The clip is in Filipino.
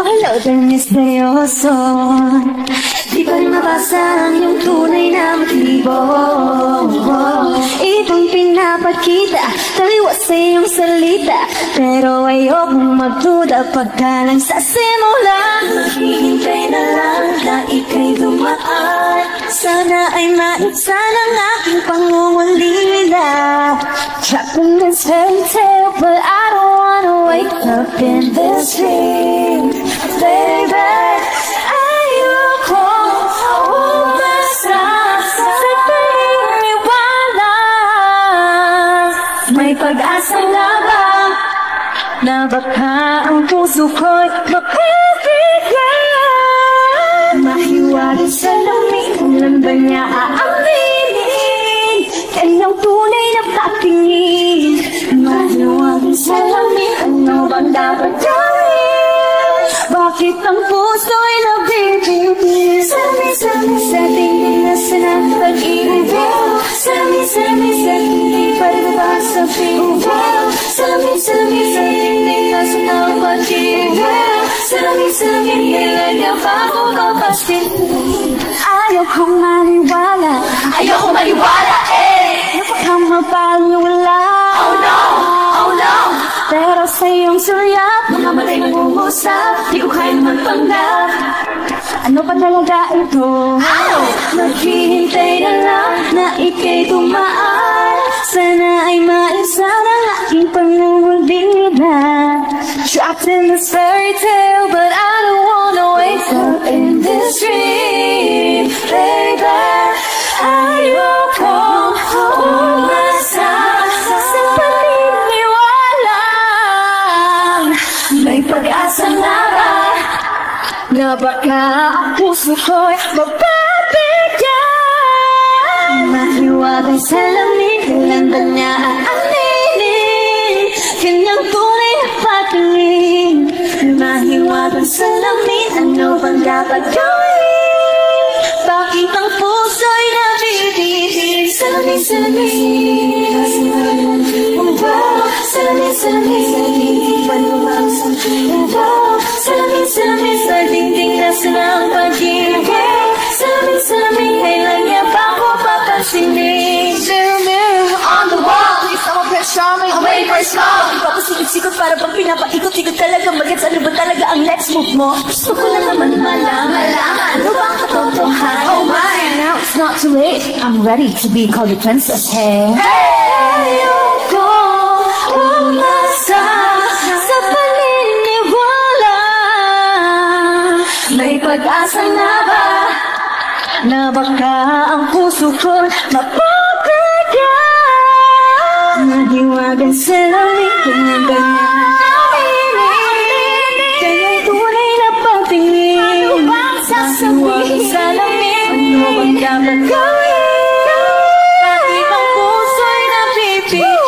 hello din misteryoso. Di pa rin mabasa ang iyong tunay na motibo. Ibang pinapakita, taliwas sa iyong salita, pero ayokong magduda pagka lang sa simula. Maghihintay na lang na ika'y dumaan, sana ay maibsan ang aking pangungulila. Trapped in this fairy tale, but I don't wanna wake up in this dream, baby. Ayokong umasa sa paniniwala. May pag-asa na ba na baka ang puso ko'y mapapigyan? Mahiwaga sa lamig, kailan ba niya aaminin? Kanyang tunay na patingin. Mahiwaga sa lamig, ano bang dapat gawin? Bakit ang puso'y nabibigil? Sami-sami sa tingin na sanang pag-ibig. Sami-sami sa tingin pa rin ba sa piling? Sami-sami sa tingin na sanang pag-ibig. Sami-sami kailan niya pa ako kapasin? Ayokong maniwala, ayokong maniwala, eh! Napakang mapaliwala. Oh no, oh no. Pero sa iyong sulyap, mga matay nangungusap, di ko kaya magpanggap. Ano pa talaga ito? Maghihintay na lang na ika'y tumaan, sana ay maisa ng aking pangungulila. Trapped in this fairy tale, but I don't wanna wake up in this dream, baby. Ayokong umasa sa paniniwala. May pag-asa na ba na baka ang puso ko'y mapapigyan? Mahiwaga sa lamig, kailan ba niya aaminin? Kanyang tunay na patingin. Mahiwaga sa lamig, ano bang dapat gawin? Bakit ang puso'y nabibigil? Sami-sami, sami-sami sa dingding panumang sa dingding. Sami-sami sa dingding na sanang pag-ibig. Sami-sami kailan niya pa ako papansinin? Mirror, mirror on the wall, isang pressure me, I'm waiting for a smile. Ipapasikot-sikot para bang pinapaikot-ikot talaga. Magets ano ba talaga ang next move mo? Gusto ko na naman malaman, ano ba ang katotohanan? Oh my, now it's not too late, I'm ready to be called a princess, hey. Ayokong umasa sa paniniwala. May pag-asa na ba na baka ang puso ko'y mapapigyan? Mahiwagan sa lamig, kanyang ganyan kanyang tunay na pagtingin. Ano bang sasabihin? Sa lamig, ano bang dapat gawin? Bakit ang puso'y napipigil?